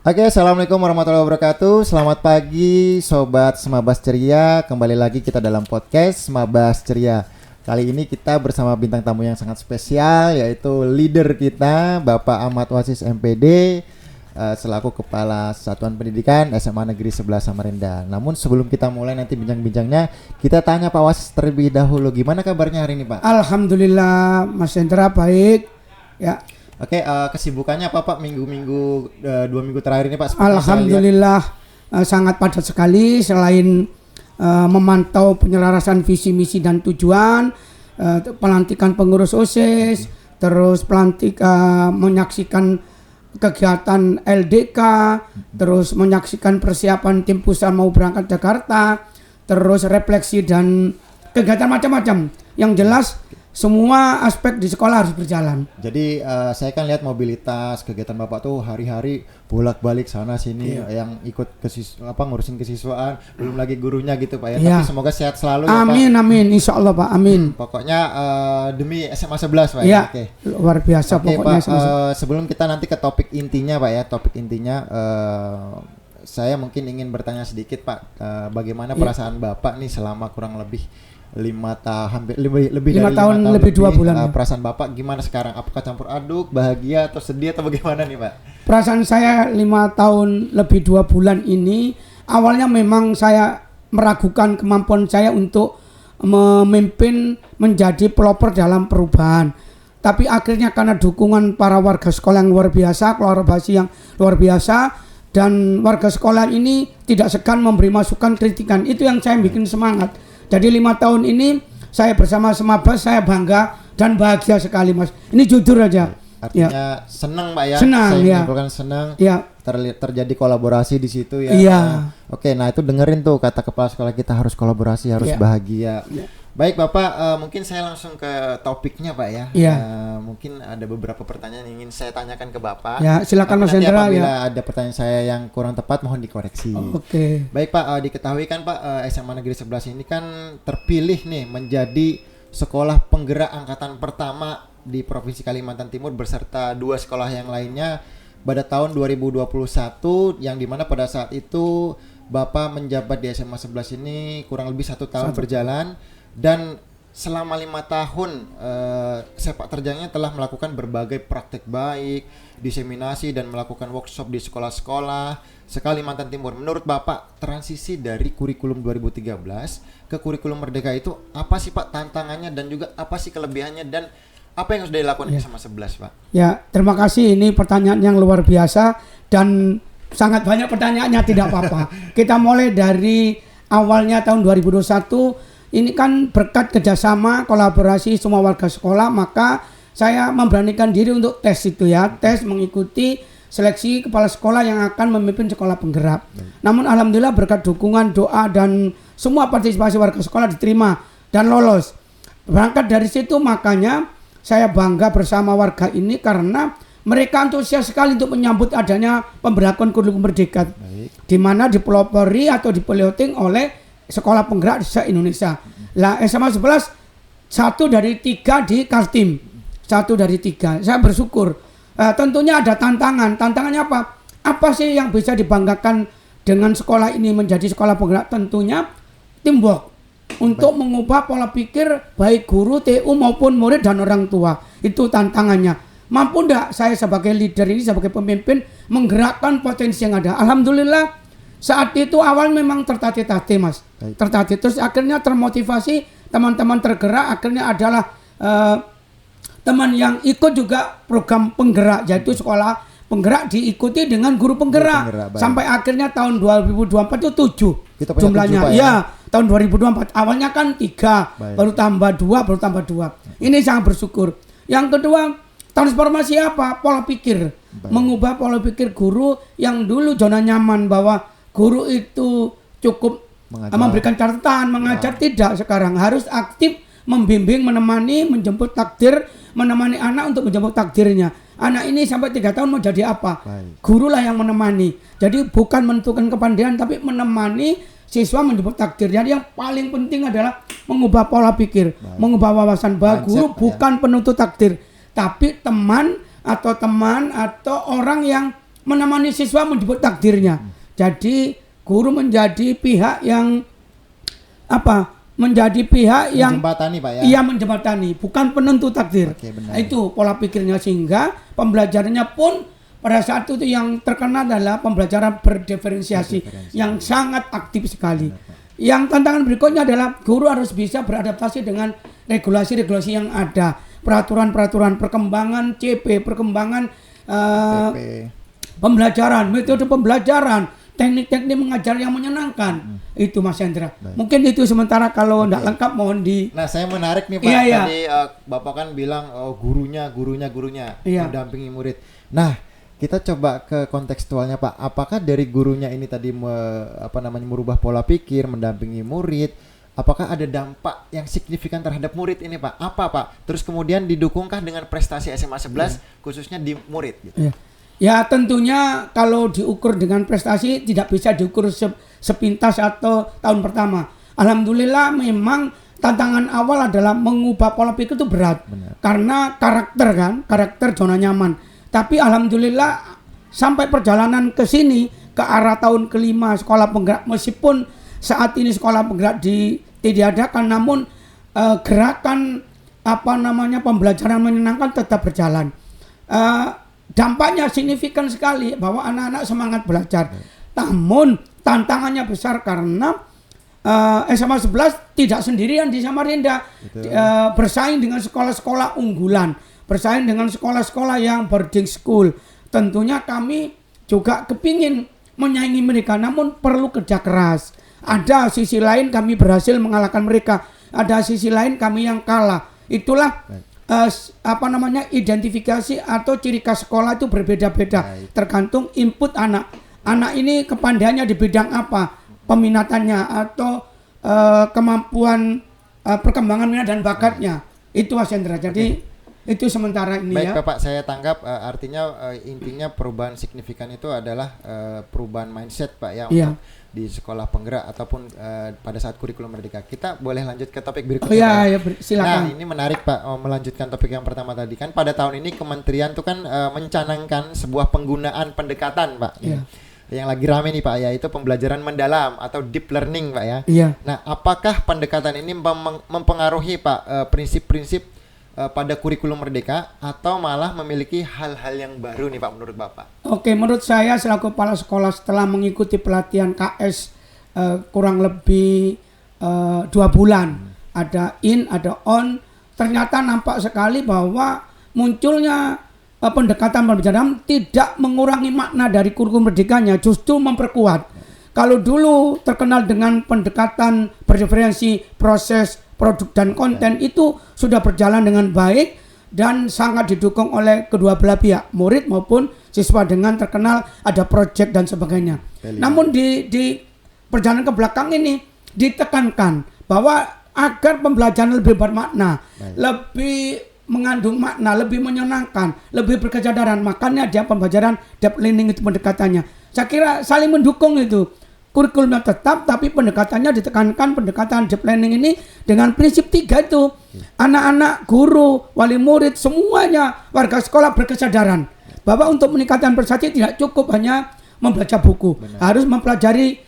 Oke, assalamualaikum warahmatullahi wabarakatuh. Selamat pagi, sobat Semabas Ceria. Kembali lagi kita dalam podcast Semabas Ceria. Kali ini kita bersama bintang tamu yang sangat spesial, yaitu leader kita, Bapak Ahmad Wasis MPD, selaku Kepala Satuan Pendidikan SMA Negeri 11 Samarinda. Namun sebelum kita mulai nanti bincang-bincangnya, kita tanya Pak Wasis terlebih dahulu. Gimana kabarnya hari ini, Pak? Alhamdulillah, Mas Hendra baik. Ya. Oke, kesibukannya apa Pak minggu-minggu 2 minggu terakhir ini Pak? Alhamdulillah sangat padat sekali. Selain memantau penyelarasan visi misi dan tujuan, pelantikan pengurus OSIS, terus menyaksikan kegiatan LDK, terus menyaksikan persiapan tim pusat mau berangkat Jakarta, terus refleksi dan kegiatan macam-macam. Yang jelas semua aspek di sekolah harus berjalan. Jadi saya kan lihat mobilitas kegiatan Bapak tuh hari-hari bolak-balik sana sini, yang ikut ngurusin kesiswaan, belum lagi gurunya gitu Pak ya. Tapi semoga sehat selalu ya Pak. Amin, insya Allah Pak, amin. Pokoknya demi SMA 11 Pak ya. Oke. Luar biasa pokoknya Pak, sebelum kita nanti ke topik intinya Pak ya, saya mungkin ingin bertanya sedikit Pak, bagaimana perasaan Bapak nih selama kurang lebih 5 tahun lebih dari 5 tahun lebih 2 bulan. Perasaan Bapak gimana sekarang? Apakah campur aduk, bahagia atau sedih atau bagaimana nih Pak? Perasaan saya 5 tahun lebih 2 bulan ini, awalnya memang saya meragukan kemampuan saya untuk memimpin menjadi pelopor dalam perubahan. Tapi akhirnya karena dukungan para warga sekolah yang luar biasa, kolaborasi yang luar biasa, dan warga sekolah ini tidak segan memberi masukan, kritikan. Itu yang saya bikin semangat. Jadi 5 tahun ini saya bersama Semabas, saya bangga dan bahagia sekali Mas. Ini jujur aja. Artinya senang Pak ya. Senang, saya menyimpulkan senang. Ya. Terjadi kolaborasi di situ ya. Iya. Oke, nah itu dengerin tuh kata kepala sekolah kita, harus kolaborasi, harus bahagia. Ya. Baik Bapak, mungkin saya langsung ke topiknya Pak ya. Iya. Mungkin ada beberapa pertanyaan yang ingin saya tanyakan ke Bapak. Ya, silakan Mas Hendra. Apabila ada pertanyaan saya yang kurang tepat, mohon dikoreksi. Oke. Baik Pak, diketahui kan Pak, SMA Negeri 11 ini kan terpilih nih menjadi sekolah penggerak angkatan pertama di Provinsi Kalimantan Timur beserta 2 sekolah yang lainnya pada tahun 2021, yang dimana pada saat itu Bapak menjabat di SMA 11 ini kurang lebih 1 tahun berjalan. Dan selama 5 tahun sepak terjangnya telah melakukan berbagai praktek baik, diseminasi dan melakukan workshop di sekolah-sekolah se-Kalimantan Timur. Menurut Bapak, transisi dari kurikulum 2013 ke kurikulum Merdeka itu apa sih Pak tantangannya, dan juga apa sih kelebihannya, dan apa yang harus dilakukan SMA 11 Pak? Ya, terima kasih, ini pertanyaan yang luar biasa dan sangat banyak pertanyaannya, tidak apa-apa. Kita mulai dari awalnya tahun 2021. Ini kan berkat kerjasama, kolaborasi semua warga sekolah, maka saya memberanikan diri untuk tes itu ya. Tes mengikuti seleksi kepala sekolah yang akan memimpin sekolah penggerak. Namun alhamdulillah berkat dukungan, doa, dan semua partisipasi warga sekolah diterima dan lolos. Berangkat dari situ makanya saya bangga bersama warga ini karena mereka antusias sekali untuk menyambut adanya pemberlakuan kurikulum Merdeka. Di mana dipelopori atau dipiloting oleh sekolah penggerak di Indonesia. Lah SMA 11 1 dari 3 di Kaltim. 1 dari 3. Saya bersyukur. Tentunya ada tantangan. Tantangannya apa? Apa sih yang bisa dibanggakan dengan sekolah ini menjadi sekolah penggerak? Tentunya teamwork untuk mengubah pola pikir baik guru, TU maupun murid dan orang tua. Itu tantangannya. Mampu enggak saya sebagai leader ini, sebagai pemimpin menggerakkan potensi yang ada? Alhamdulillah. Saat itu awal memang tertatih-tatih Mas. Tertatih, terus akhirnya termotivasi, teman-teman tergerak, akhirnya adalah teman yang ikut juga program penggerak, yaitu sekolah penggerak diikuti dengan guru penggerak. Sampai akhirnya tahun 2024 itu 7 jumlahnya. Ya, tahun 2024 awalnya kan 3, baru tambah 2. Ini sangat bersyukur. Yang kedua, transformasi apa? Pola pikir. Mengubah pola pikir guru yang dulu zona nyaman bahwa guru itu cukup memberikan catatan, mengajar, tidak. Sekarang harus aktif membimbing, menemani, menjemput takdir, menemani anak untuk menjemput takdirnya. Anak ini sampai 3 tahun mau jadi apa? Gurulah yang menemani. Jadi bukan menentukan kepandaian, tapi menemani siswa menjemput takdir. Jadi yang paling penting adalah mengubah pola pikir, mengubah wawasan bahwa guru bukan penuntut takdir, tapi teman atau orang yang menemani siswa menjemput takdirnya. Jadi guru menjadi pihak yang menjadi pihak yang menjembatani Pak ya. Iya, menjembatani, bukan penentu takdir. Oke, benar. Itu pola pikirnya, sehingga pembelajarannya pun pada saat itu yang terkenal adalah pembelajaran berdiferensiasi yang sangat aktif sekali. Yang tantangan berikutnya adalah guru harus bisa beradaptasi dengan regulasi-regulasi yang ada, peraturan-peraturan, perkembangan CP, perkembangan pembelajaran, metode pembelajaran, teknik-teknik mengajar yang menyenangkan. Itu Mas Hendra. Mungkin itu sementara, kalau tidak lengkap mohon di. Nah, saya menarik nih Pak. Iya. Tadi Bapak kan bilang gurunya Iya. mendampingi murid. Nah, kita coba ke kontekstualnya Pak. Apakah dari gurunya ini tadi merubah pola pikir, mendampingi murid? Apakah ada dampak yang signifikan terhadap murid ini Pak? Apa Pak? Terus kemudian didukungkah dengan prestasi SMA 11 khususnya di murid gitu? Iya. Ya, tentunya kalau diukur dengan prestasi tidak bisa diukur sepintas atau tahun pertama. Alhamdulillah memang tantangan awal adalah mengubah pola pikir itu berat. Benar. Karena karakter zona nyaman. Tapi alhamdulillah sampai perjalanan ke sini, ke arah tahun kelima sekolah penggerak, meskipun saat ini sekolah penggerak ditiadakan, namun gerakan pembelajaran menyenangkan tetap berjalan. Dampaknya signifikan sekali bahwa anak-anak semangat belajar. Namun tantangannya besar karena SMA 11 tidak sendirian di Samarinda, bersaing dengan sekolah-sekolah unggulan, bersaing dengan sekolah-sekolah yang boarding school. Tentunya kami juga kepingin menyaingi mereka, namun perlu kerja keras. Ada sisi lain kami berhasil mengalahkan mereka, ada sisi lain kami yang kalah. Itulah identifikasi atau ciri khas sekolah itu berbeda-beda, tergantung input anak. Anak ini kepandaiannya di bidang apa, peminatannya atau kemampuan perkembangan minat dan bakatnya. Itu Mas Hendra. Jadi itu sementara ini. Baik ya. Bapak, saya tanggap artinya intinya perubahan signifikan itu adalah perubahan mindset Pak ya, Iya. untuk di sekolah penggerak ataupun pada saat kurikulum merdeka. Kita boleh lanjut ke topik Oh berikutnya. ya, Nah, silakan. ini menarik Pak, melanjutkan topik yang pertama tadi kan. Pada tahun ini kementerian tuh kan mencanangkan sebuah penggunaan pendekatan Pak. Iya. Yang lagi rame nih Pak ya, itu pembelajaran mendalam atau deep learning Pak ya. Iya. Nah, apakah pendekatan ini mempengaruhi Pak prinsip-prinsip pada kurikulum merdeka atau malah memiliki hal-hal yang baru nih Pak menurut Bapak? Oke, menurut saya selaku kepala sekolah setelah mengikuti pelatihan KS kurang lebih 2 bulan, ada in, ada on, ternyata nampak sekali bahwa munculnya pendekatan pembelajaran tidak mengurangi makna dari kurikulum merdekanya, justru memperkuat. Kalau dulu terkenal dengan pendekatan berdiferensi proses, produk dan konten, itu sudah berjalan dengan baik dan sangat didukung oleh kedua belah pihak, murid maupun siswa, dengan terkenal ada project dan sebagainya. Namun di perjalanan ke belakang ini ditekankan bahwa agar pembelajaran lebih bermakna, lebih mengandung makna, lebih menyenangkan, lebih berkesadaran, makanya dia pembelajaran deep learning itu pendekatannya. Saya kira saling mendukung itu. Kurikulumnya tetap, tapi pendekatannya ditekankan, pendekatan deep learning ini dengan prinsip 3 itu. Anak-anak, guru, wali murid, semuanya warga sekolah berkesadaran bahwa untuk meningkatkan prestasi tidak cukup hanya membaca buku. Harus mempelajari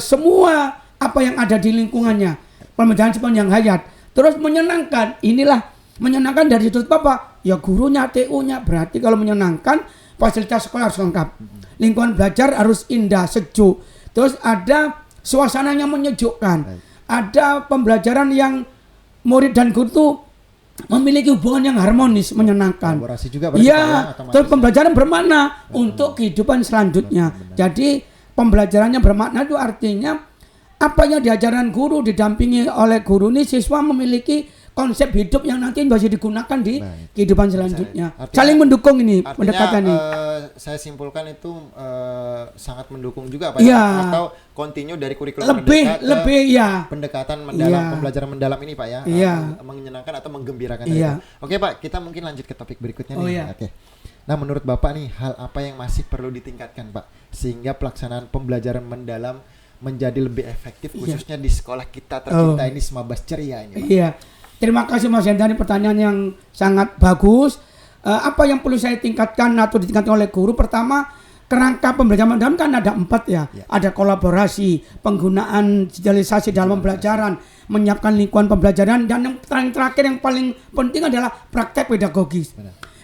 semua apa yang ada di lingkungannya, pembelajaran sepanjang hayat. Terus menyenangkan, inilah menyenangkan dari sudut apa? Ya gurunya, TU-nya. Berarti kalau menyenangkan, fasilitas sekolah harus lengkap. Lingkungan belajar harus indah, sejuk. Terus ada suasananya menyejukkan. Ada pembelajaran yang murid dan guru itu memiliki hubungan yang harmonis, menyenangkan. Kolaborasi juga Iya, terus pembelajaran bermakna untuk kehidupan selanjutnya. Jadi pembelajarannya bermakna itu artinya apa yang diajarkan guru didampingi oleh guru ini, siswa memiliki konsep hidup yang nanti bisa digunakan di kehidupan selanjutnya. Saling mendukung ini pendekatan ini. Saya simpulkan itu sangat mendukung juga Pak, ya. Atau continue dari kurikulum merdeka ya. Pendekatan mendalam, pembelajaran mendalam ini Pak ya, menyenangkan atau menggembirakan. Oke Pak, kita mungkin lanjut ke topik berikutnya nih. Oke. Nah, menurut Bapak nih, hal apa yang masih perlu ditingkatkan Pak sehingga pelaksanaan pembelajaran mendalam menjadi lebih efektif khususnya di sekolah kita tercinta ini, Semabas Ceria ini Pak? Iya. Terima kasih Mas Hendra, pertanyaan yang sangat bagus. Apa yang perlu saya tingkatkan atau ditingkatkan oleh guru? Pertama, kerangka pembelajaran mendalam kan ada 4 ya. Ada kolaborasi, penggunaan digitalisasi dalam pembelajaran, menyiapkan lingkungan pembelajaran, dan yang terakhir yang paling penting adalah praktek pedagogis.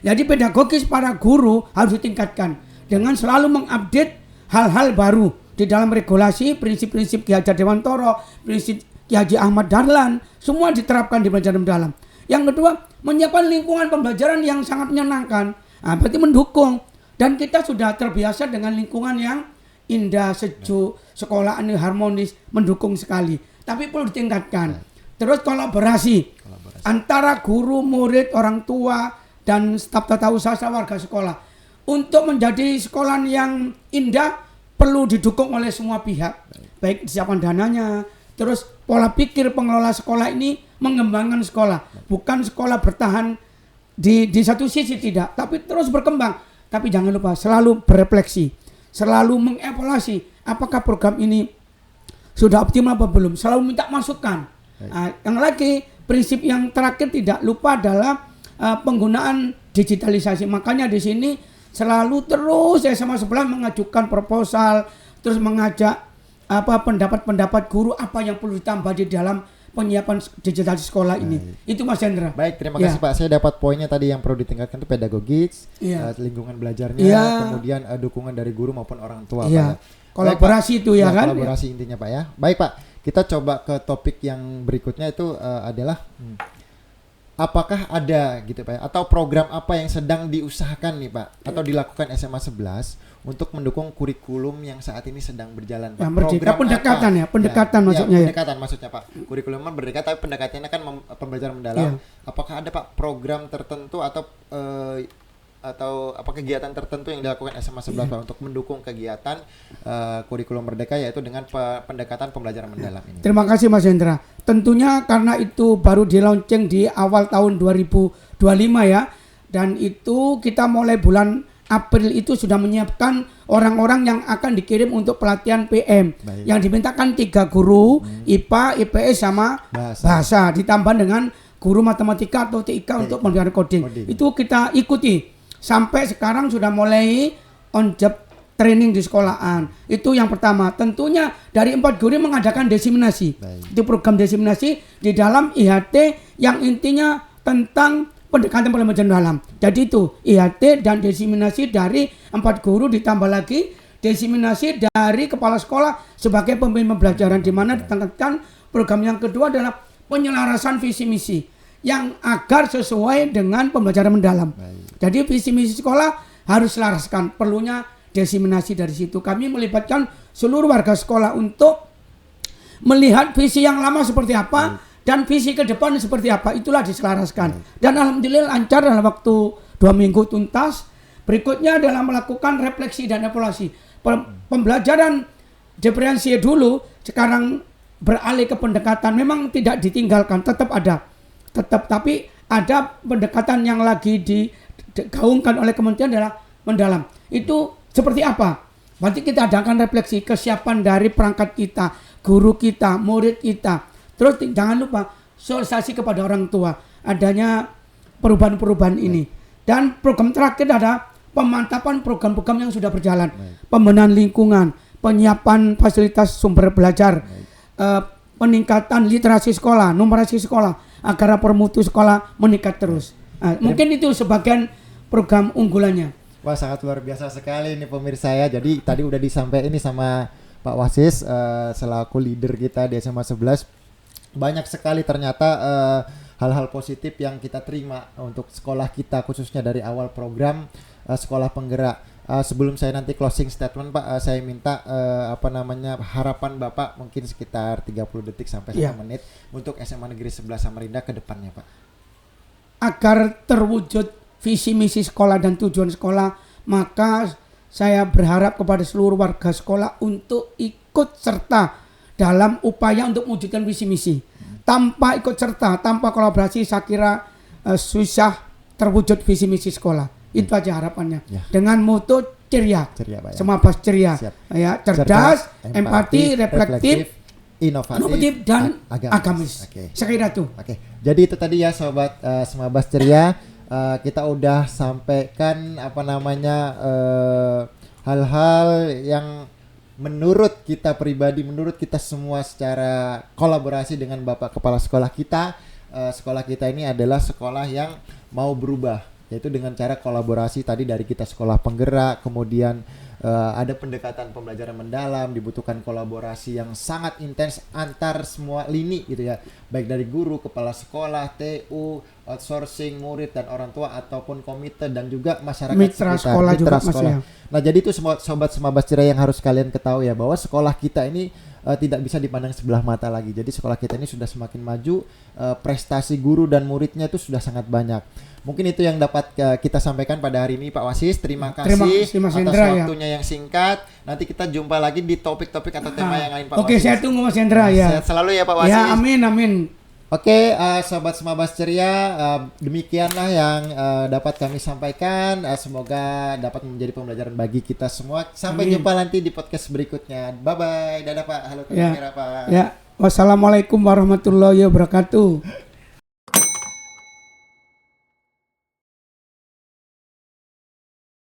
Jadi pedagogis para guru harus ditingkatkan dengan selalu mengupdate hal-hal baru di dalam regulasi, prinsip-prinsip Ki Hajar Dewantara, prinsip Ki Haji Ahmad Dahlan, semua diterapkan di pembelajaran mendalam. Yang kedua, menyiapkan lingkungan pembelajaran yang sangat menyenangkan. Berarti mendukung. Dan kita sudah terbiasa dengan lingkungan yang indah, sejuk, sekolah ini harmonis, mendukung sekali. Tapi perlu ditingkatkan. Terus kolaborasi antara guru, murid, orang tua, dan staf tata usaha warga sekolah. Untuk menjadi sekolah yang indah, perlu didukung oleh semua pihak. Baik disiapkan dananya, terus pola pikir pengelola sekolah ini mengembangkan sekolah. Bukan sekolah bertahan di satu sisi, tidak. Tapi terus berkembang. Tapi jangan lupa selalu berefleksi, selalu mengevaluasi apakah program ini sudah optimal apa belum, selalu minta masukan. Yang lagi prinsip yang terakhir tidak lupa adalah penggunaan digitalisasi. Makanya di sini selalu terus SMA 11 mengajukan proposal, terus mengajak pendapat-pendapat guru apa yang perlu ditambah di dalam penyiapan digital sekolah ini. Itu Mas Hendra. Baik, terima kasih Pak. Saya dapat poinnya tadi yang perlu ditingkatkan itu pedagogis, lingkungan belajarnya, kemudian dukungan dari guru maupun orang tua. Pak. Kolaborasi Baik, itu ya kan? Kolaborasi intinya Pak ya. Baik Pak, kita coba ke topik yang berikutnya itu adalah apakah ada gitu Pak ya, atau program apa yang sedang diusahakan nih Pak atau dilakukan SMA 11 untuk mendukung kurikulum yang saat ini sedang berjalan Pak. Program pendekatan apa? Pendekatan maksudnya ya. Pendekatan maksudnya Pak. Kurikulum berdekatan tapi pendekatannya kan pembelajaran mendalam. Apakah ada Pak program tertentu atau apa kegiatan tertentu yang dilakukan SMA 11 Pak untuk mendukung kegiatan kurikulum merdeka yaitu dengan pendekatan pembelajaran mendalam ini. Terima kasih Mas Hendra. Tentunya karena itu baru di launching di awal tahun 2025 ya. Dan itu kita mulai bulan April itu sudah menyiapkan orang-orang yang akan dikirim untuk pelatihan PM. Yang dimintakan 3 guru IPA, IPS sama bahasa ditambah dengan guru matematika atau TIK untuk pembelajaran coding. Itu kita ikuti sampai sekarang sudah mulai on job training di sekolahan. Itu yang pertama. Tentunya dari 4 guru mengadakan diseminasi. Itu program diseminasi di dalam IHT yang intinya tentang pendekatan pembelajaran dalam. Jadi itu IHT dan diseminasi dari 4 guru ditambah lagi diseminasi dari kepala sekolah sebagai pembimbing pembelajaran, di mana ditangkapkan program yang kedua adalah penyelarasan visi misi yang agar sesuai dengan pembelajaran mendalam. Jadi visi misi sekolah harus selaraskan, perlunya diseminasi dari situ. Kami melibatkan seluruh warga sekolah untuk melihat visi yang lama seperti apa dan visi ke depan seperti apa, itulah diselaraskan. Dan alhamdulillah lancar dalam waktu 2 minggu tuntas. Berikutnya adalah melakukan refleksi dan evaluasi. Pembelajaran diferensiasi dulu, sekarang beralih ke pendekatan, memang tidak ditinggalkan, tetap ada. Tapi ada pendekatan yang lagi digaungkan oleh kementerian adalah mendalam. Itu seperti apa? Nanti kita adakan refleksi kesiapan dari perangkat kita, guru kita, murid kita. Terus jangan lupa sosialisasi kepada orang tua adanya perubahan-perubahan ini. Dan program terakhir ada pemantapan program-program yang sudah berjalan. Pembenahan lingkungan, penyiapan fasilitas sumber belajar, peningkatan literasi sekolah, numerasi sekolah agar permutu sekolah meningkat terus. Mungkin itu sebagian program unggulannya. Wah, sangat luar biasa sekali nih pemirsa ya. Jadi tadi udah disampaikan ini sama Pak Wasis selaku leader kita di SMA 11. Banyak sekali ternyata hal-hal positif yang kita terima untuk sekolah kita, khususnya dari awal program sekolah penggerak. Sebelum saya nanti closing statement Pak, saya minta harapan Bapak mungkin sekitar 30 detik sampai 1 menit untuk SMA Negeri 11 Samarinda ke depannya Pak. Agar terwujud visi misi sekolah dan tujuan sekolah, maka saya berharap kepada seluruh warga sekolah untuk ikut serta dalam upaya untuk mewujudkan visi misi. Tanpa ikut serta, tanpa kolaborasi, saya kira susah terwujud visi misi sekolah. Itu aja harapannya. Dengan moto ceria Pak, ya. Semua bahas ceria. Ya, cerdas, empati, reflektif, inovatif dan agamis. Saya kira itu. Jadi itu tadi ya sobat Semua Bahas Ceria. Kita udah sampaikan hal-hal yang menurut kita pribadi, menurut kita semua secara kolaborasi dengan Bapak Kepala Sekolah kita, sekolah kita ini adalah sekolah yang mau berubah, yaitu dengan cara kolaborasi tadi dari kita sekolah penggerak, kemudian ada pendekatan pembelajaran mendalam, dibutuhkan kolaborasi yang sangat intens antar semua lini gitu ya, baik dari guru, kepala sekolah, TU, outsourcing, murid dan orang tua ataupun komite dan juga masyarakat Mitra sekitar, sekolah juga, Mas, sekolah. ya. Nah, jadi itu semua sobat Semabas Ceria yang harus kalian ketahui ya, bahwa sekolah kita ini tidak bisa dipandang sebelah mata lagi. Jadi sekolah kita ini sudah semakin maju, prestasi guru dan muridnya itu sudah sangat banyak. Mungkin itu yang dapat kita sampaikan pada hari ini Pak Wasis. Terima kasih Mas atas Hendra, waktunya yang singkat. Nanti kita jumpa lagi di topik-topik atau tema yang lain Pak Oke, Wasis. saya tunggu Mas Hendra ya. Sehat selalu ya Pak Wasis. Ya, amin amin. Oke, Sobat Semabas Ceria, demikianlah yang dapat kami sampaikan. Semoga dapat menjadi pembelajaran bagi kita semua. Sampai jumpa nanti di podcast berikutnya. Bye-bye. Dadah Pak. Halo Ya. kamera Pak. Ya, wassalamualaikum warahmatullahi wabarakatuh.